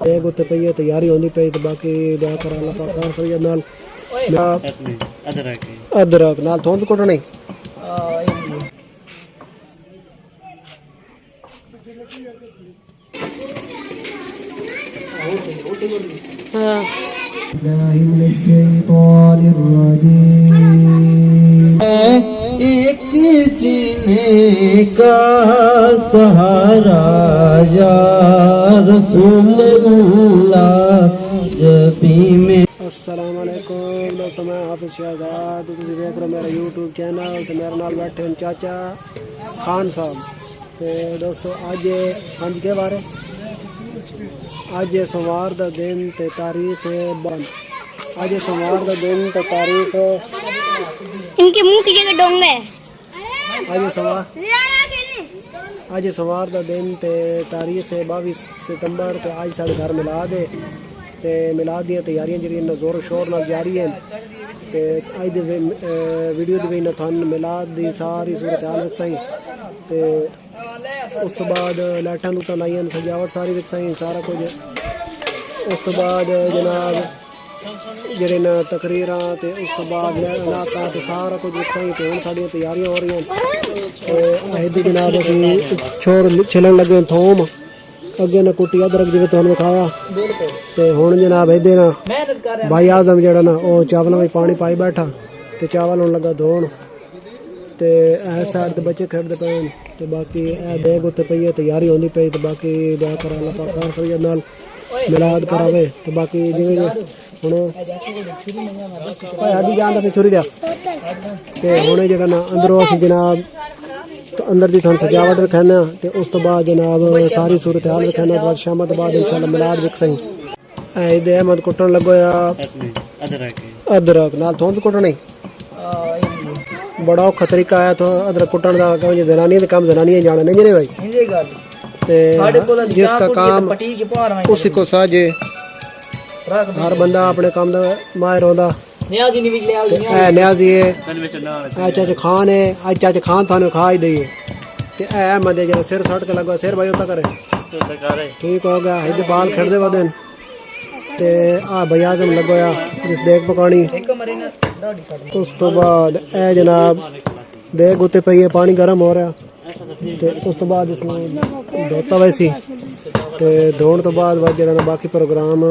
एक उत्ते पई है तैयारी होनी पई तो बाकी दुआ कर अल्लाह पाक कार करिए नाल अदरक नाल थोंद कुटनी हां एक जीने का सहारा या रसूलुल्लाह जबी में। अस्सलाम वालेकुम दोस्तों, मैं हाफिज शहजाद, तुम देख रहे हो मेरा यूट्यूब चैनल। तो मेरे नाल बैठे हैं चाचा खान साहब। तो दोस्तों अज के बारे अज सोमवार का दिन ते तारीख अज सोमवार का दिन ते तारीख इनके मुंह की जगह डोंग है। अज सोमवार का दिन ते तारीख 22 सितंबर ते अज साढ़े घर मिलाद है। ते मिलाद दी तैयारियां जड़ियां जोर शोर नाल जारी हैं। ते अज दे वीडियो दे विच थानू मिलाद दी सारी सूरत हाल विखसाई। ते उस तो बाद लाइटां लूटां लाइयां, सजावट सारी विखसाई सारा कुछ। उस तो बाद जनाब ਜਿਹੜੇ ਨਾ ਤਕਰੀਰਾਂ ਤੇ ਉਸ ਤੋਂ ਬਾਅਦ ਨਾਤਾ ਤੇ ਸਾਰਾ ਕੁਝ ਵਿਖਾਈ। ਤੇ ਹੁਣ ਸਾਡੀਆਂ ਤਿਆਰੀਆਂ ਹੋ ਰਹੀਆਂ ਤੇ ਇਹਦੀ ਜਨਾਬ ਅਸੀਂ ਛੋੜ ਛਿਲਣ ਲੱਗੇ ਥੋਮ ਅੱਗੇ ਨਾ ਕੁੱਟੀ ਅਦਰਕ ਜਿਵੇਂ ਤੁਹਾਨੂੰ ਵਿਖਾਇਆ। ਤੇ ਹੁਣ ਜਨਾਬ ਇਹਦੇ ਨਾ ਭਾਈ ਆਜ਼ਮ ਜਿਹੜਾ ਨਾ ਉਹ ਚਾਵਲਾਂ ਵਿੱਚ ਪਾਣੀ ਪਾਈ ਬੈਠਾ ਤੇ ਚਾਵਲ ਹੁਣ ਲੱਗਾ ਧੋਣ। ਤੇ ਇਹ ਸਾਈਡ ਤੇ ਬੱਚੇ ਖੇਡਦੇ ਪਏ ਤੇ ਬਾਕੀ ਇਹ ਬੈਗ ਉੱਤੇ ਪਈ ਹੈ ਤੈयारी ਹੋਣੀ ਪਈ। ਤੇ ਬਾਕੀ ਦੁਆ ਕਰ ਅੱਲਾਹ ਪਾਕ ਕਾਰ ਕਰੀਏ ਨਾਲ ਮਿਲਾਦ ਕਰਾਵੇ। ਤੇ ਬਾਕੀ ਜਿਵੇਂ ਹੁਣ ਆਦੀ ਜਾਂਦਾ ਤੇ ਛੁਰੀ ਲਿਆ। ਤੇ ਹੁਣ ਜਿਹੜਾ ਨਾ ਅੰਦਰੋਂ ਅਸੀਂ ਜਨਾਬ अंदर की थोड़ी सजावट विखाना ते उस तो बाद जनाब सारी सूरत हाल विखाना। बाद शाम तो बाद इंशाल्लाह मिलाद विखसाई। इधर अहमद कुटन लगो अदरक नाल थोंद कुटनी बड़ा औखा तरीका है तो अदरक कुटन का। जनानियां दे काम जनानियां जाने नहीं जने भाई। ते जिसका काम उसी को साजे। हर बंदा अपने काम दा माहिर होंदा। न्याजी नहीं निकले न्याजी है चाचा खान है। आज चाचा खान थाने खा ही दईए। ते अहमद जरा सिर सट के लगा सिर भाई उता करे ठीक हो गया। इधर बाल खड़दे वा दिन ते आ भाई आजम लगोया जिस देख पकानी। उस तो बाद ए जनाब देख उत्ते पई है पानी गर्म हो रहा। ते उस तो बाद इसमें धोता वैसी ते धोने तो बाद जरा बाकी प्रोग्राम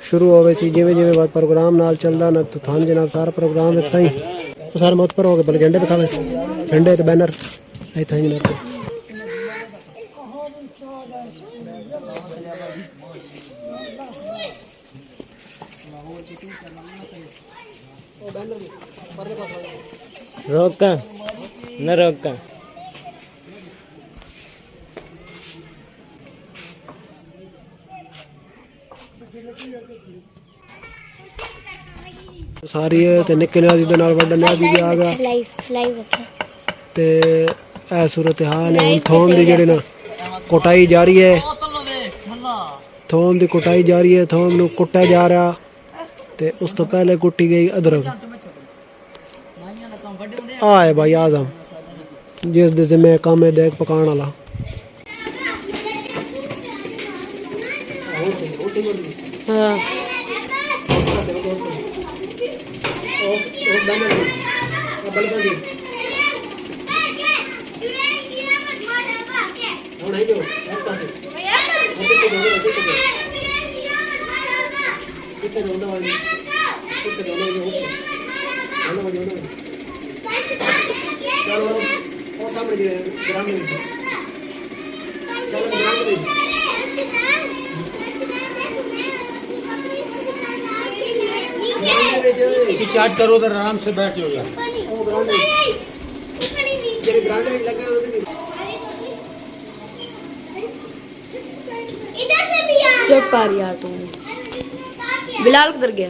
शुरू होवे सी। जिवें जिवें बाद प्रोग्राम नाल चलदा ना तो थान जनाब सारा प्रोग्राम एक सही तो सारे मत पर हो गए। बल झंडे दिखावे झंडे ते बैनर आई था जनाब। रोका न रोका सारी ते निक्के न्याजी दे नाल वड्डा न्याजी भी आ गया। ते ए सूरत हाल है। थोम दी जेड़ी ना कुटाई जारी है। थोम दी कुटाई जारी है। थोम नू कुटा जा रहा ते उस तो पहले कुटी गई अदरक। आए भाई आजम जिस दे जिम्मे काम है देख पकाने वाला। हां चाट करो तो आराम से बैठ जाओ यार। इधर से भी आ چپ کر یار تو بلال کدھر گیا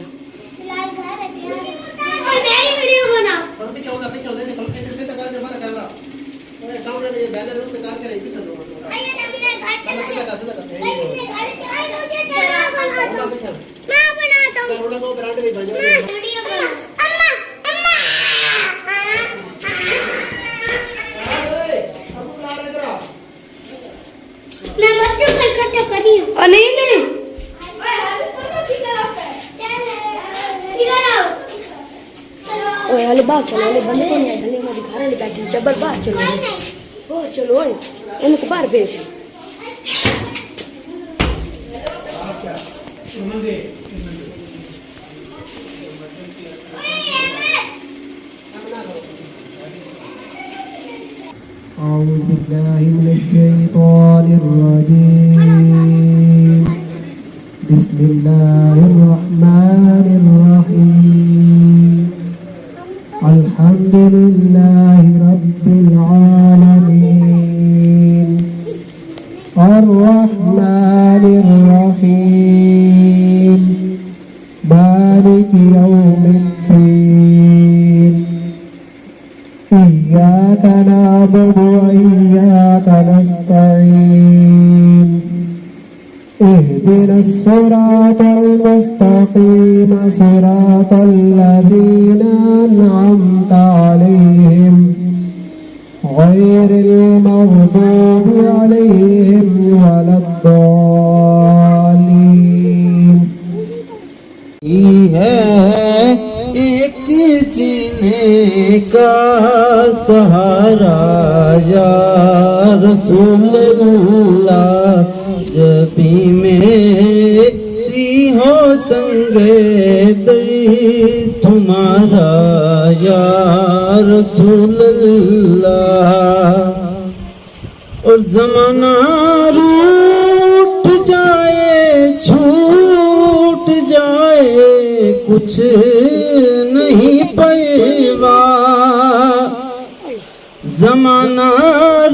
میری ویڈیو بنا میں بناتا ہوں ویڈیو بنا اما میں بچوں کو اکٹھا کری ہوں نہیں اوے باہر چلو بندے کو نہیں گلی میں گھر والے بیٹھے جبر باہر چلو ان کو باہر بھیج أعوذ بالله من الشيطان الرجيم بسم الله الرحمن الرحيم الحمد لله رب العالمين الرحمن الرحيم مالك يوم الدين إياك نعبد وإياك نستعين اهدنا الصراط المستقيم صراط الذين أنعمت عليهم غير المغضوب عليهم ولا الضالين ہے ایک جینے کا سہارا یا رسول اللہ جب بھی میری ہو سنگ در تمہارا یا رسول اللہ اور زمانہ روٹ جائے چھوٹ جائے کچھ نہیں پرواہ زمانہ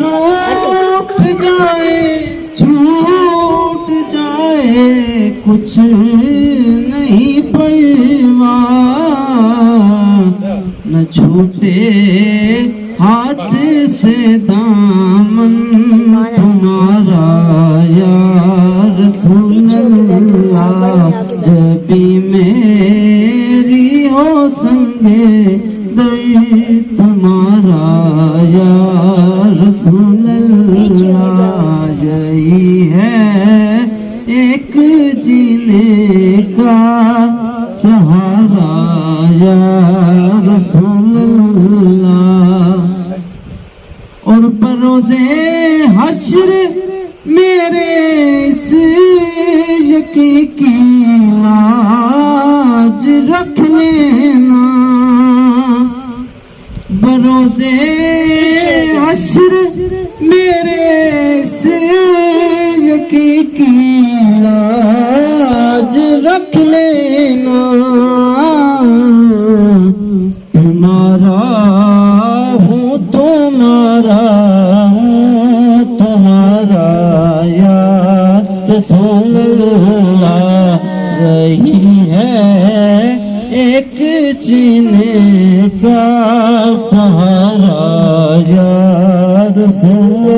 روٹ جائے چھوٹ جائے کچھ نہیں پرواہ نہ چھوٹے ہاتھ سے دامن تمہارا یا رسول اللہ جب بھی میری ہو سنگے در تمہارا یا رسول اللہ یہی ہے ایک جینے کا سہارا یا رسول اللہ اور بروزے حشر میرے اس یقین کی لاج رکھ لینا بروزے حشر میرے اس یقین کی لاج رکھ لینا تمہارا ہوں تمہارا تمہارا یا رسول اللہ رہی ہے ایک جینے کا سہارا یا رسول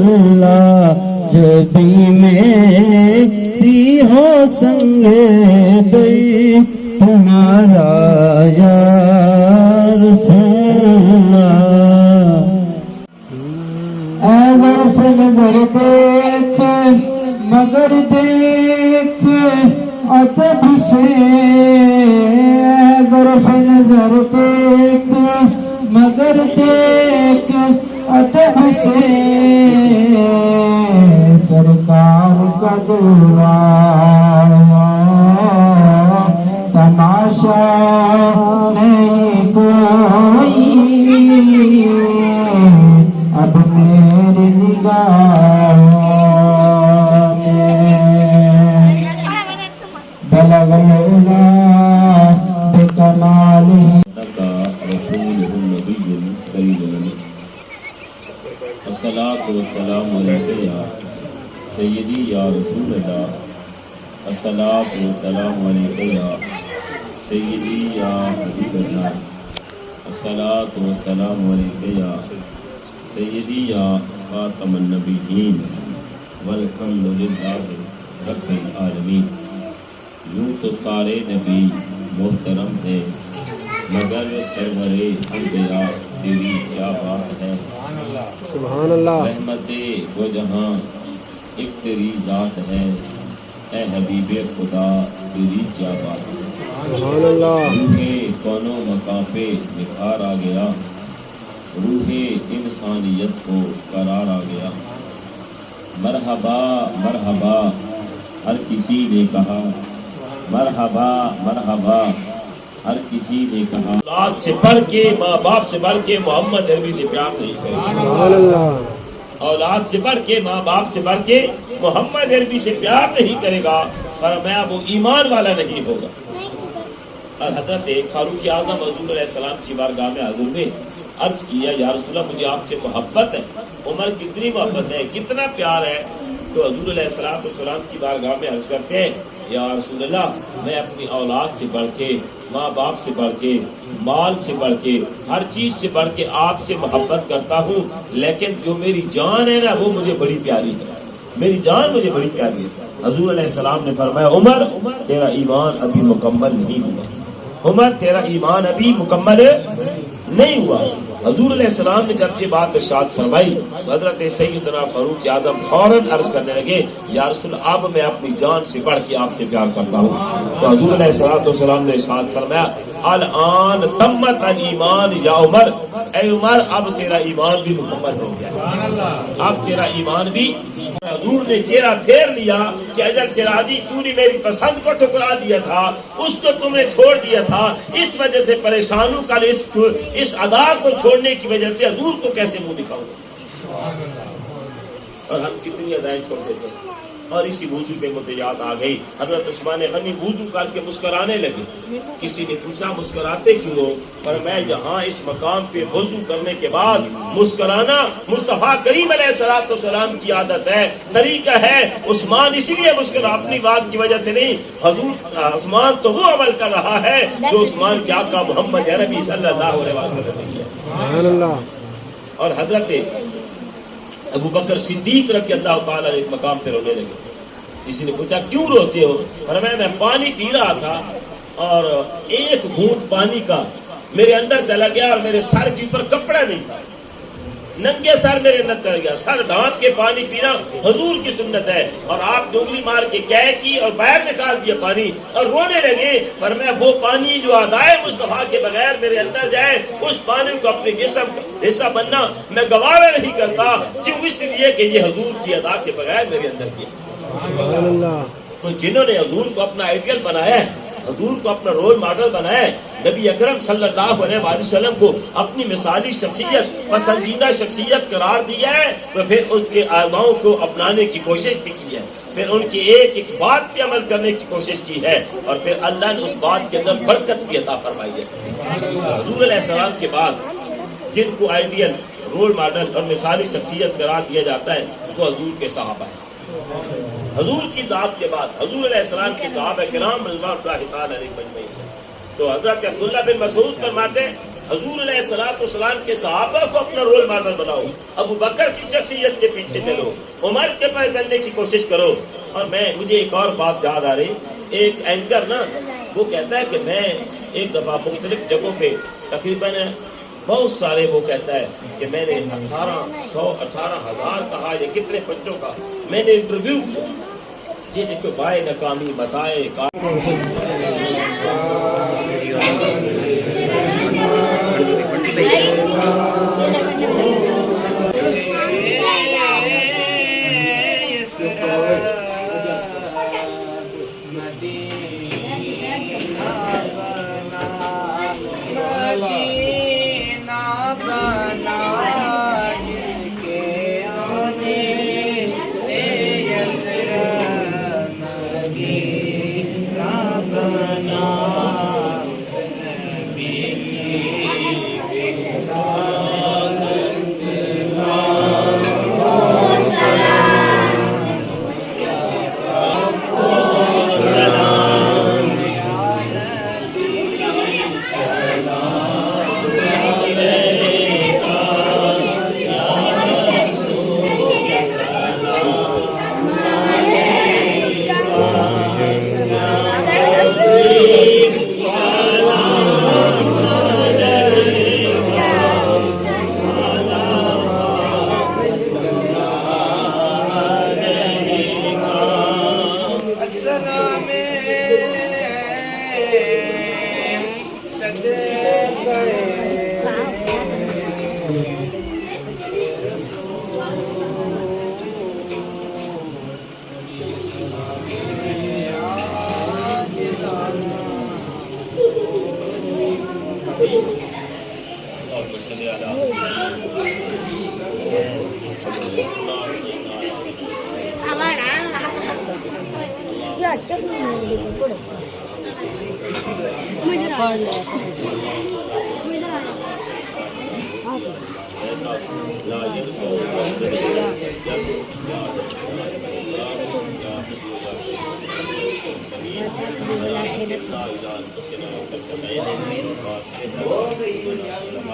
اللہ جب بھی میری ہو سنگے در تمہارا یا رسول اللہ مگر دیکھ ادب سے غرف نظر دیکھ مگر دیکھ ادب سے سرکار کا دورا تماشا نہیں کوئی اب میری نگاہ بلغ العلا بکمالہ رسوله النبي الكريم الصلاة والسلام عليك يا سيدي يا رسول الله अस्सलातु वस्सलामु अलैका या सय्यदी या हबीबल्लाह, अस्सलातु वस्सलामु अलैका या सय्यदी या खातमुन नबिय्यीन वल्हम्दुलिल्लाहि रब्बिल आलमीन। यूं तो सारे नबी मोहतरम हैं, मगर सरवरे अंबिया तेरी क्या बात है। सुभान अल्लाह। रहमते वो जहाँ एक तेरी ज़ात है, ए हबीबे खुदा तेरी क्या बात है। सुभान अल्लाह। रूहे कौनो मकाम पे निखार आ गया, रूहे इंसानियत को करार आ गया। मरहबा मरहबा हर किसी ने कहा, मरहबा मरहबा हर किसी ने कहा। औलाद से बढ़ के, माँ बाप से बढ़ के मोहम्मद अरबी से प्यार नहीं करेगा। सुभान अल्लाह। औलाद से बढ़ के, माँ बाप से बढ़ के मोहम्मद अरबी से प्यार नहीं करेगा, फरमाया वो ईमान वाला नहीं होगा। और हजरत फारूक आज़म हुज़ूर अलैहिस्सलाम की बारगाह में हुज़ूर ने अर्ज किया, या रसूल अल्लाह मुझे आपसे मोहब्बत है। उमर कितनी मोहब्बत है, कितना प्यार है। तो हुज़ूर अलैहिस्सलाम की बारगाह में अर्ज करते हैं, या रसूल अल्लाह मैं अपनी औलाद से बढ़ के, माँ बाप से बढ़ के, माल से बढ़ के, हर चीज़ से बढ़ के आपसे मोहब्बत करता हूँ, लेकिन जो मेरी जान है ना वो मुझे बड़ी प्यारी है, मेरी जान मुझे बड़ी प्यारी है। हुज़ूर अलैहिस्सलाम ने फरमाया, उमर तेरा ईमान अभी मुकम्मल नहीं हुआ, उमर तेरा ईमान अभी मुकम्मल नहीं हुआ। हुज़ूर अलैहिस्सलाम ने जब ये बात इरशाद फरमाई, हज़रत सैयदना फारूक आज़म फौरन अर्ज करने लगे, या रसूल अब मैं अपनी जान से बढ़ के आपसे प्यार करता हूँ। तो हुज़ूर अलैहिस्सलाम ने इरशाद फरमाया, अल आन तम्मत अल ईमान या उमर, ऐ उमर अब तेरा ईमान भी मुकम्मल हो गया, अब तेरा ईमान भी। हुज़ूर ने चेहरा फेर लिया कि अजल सिराजी तूने मेरी पसंद को ठुकरा दिया था, उसको तुमने छोड़ दिया था, इस वजह से परेशान हूं, कल इस अदा को छोड़ने की वजह से हुज़ूर को कैसे मुंह दिखाऊंगा। और हम कितनी अदाएं छोड़ देते हैं। और इसी वुज़ू पे मुझे याद आ गई, हज़रत उस्मान गनी वुज़ू करके मुस्कुराने लगे। किसी ने पूछा मुस्कुराते क्यों हो, पर मैं यहाँ इस मकाम पे वुज़ू करने के बाद मुस्कुराना मुस्तफ़ा करीम अलैहिस्सलाम की आदत है, तरीका है। उस्मान इसलिए मुस्कुरा, अपनी बात की वजह से नहीं, हुज़ूर उस्मान तो वो अमल कर रहा है जो उस्मान क्या का मोहम्मद अरबी सल्लल्लाहु अलैहि वसल्लम ने किया। सुभान अल्लाह। और हज़रत अबू बकर सिद्दीक रज़ी अल्लाह ताला एक मकाम पे रोने लगे। किसी ने पूछा क्यों रोते हो, फरमाया मैं पानी पी रहा था और एक घूंट पानी का मेरे अंदर चला गया और मेरे सर के ऊपर कपड़ा नहीं था, नंगे सर मेरे अंदर चल गया। सर ढांक के पानी पीना हुजूर की सुन्नत है, और आप उंगली मार के क्या की और बाहर निकाल दिया पानी और रोने लगे। पर मैं वो पानी जो अदाए मुस्तफा के बगैर मेरे अंदर जाए, उस पानी को अपने जिस्म का हिस्सा बनना मैं गवारा नहीं करता, क्यों? इसलिए कि ये हुजूर की अदा के बगैर मेरे अंदर किया। तो जिन्होंने हुजूर को अपना आइडियल बनाया है, हुजूर को अपना रोल मॉडल बनाया है, नबी अकरम सल्लल्लाहु अलैहि वसल्लम को अपनी मिसाली शख्सियत, पसंदीदा शख्सियत करार दिया है, तो फिर उसके आदाओं को अपनाने की कोशिश भी की है, फिर उनकी एक एक बात पे अमल करने की कोशिश की है, और फिर अल्लाह ने उस बात के अंदर बरकत भी अता फरमाई है। हुजूर अलैहिस्सलाम के बाद जिनको आइडियल, रोल मॉडल और मिसाली शख्सियत करार दिया जाता है वो हुजूर के सहाबा है। हुजूर की जात के बाद हुजूर अलैहिस्सलाम के सहाबा किराम रिज़वानुल्लाहि तआला अलैहिम अजमईन। तो हज़रत अब्दुल्लाह बिन मसूद फरमाते हैं, हुजूर अलैहिस्सलाम के सहाबा को अपना रोल मॉडल बनाओ, अबू बकर की शख्सियत के पीछे चलो, उमर के पास बनने की कोशिश करो। और मुझे एक और बात याद आ रही, एक एंकर ना वो कहता है कि मैं एक दफ़ा मुख्तलिफ जगहों पे तकरीबन बहुत सारे, वो कहता है कि मैंने 18,000 कहा या कितने बच्चों का मैंने इंटरव्यू किया, जिनको बाय नकामी बताए यार चल पड़ो मुझे इधर आ لا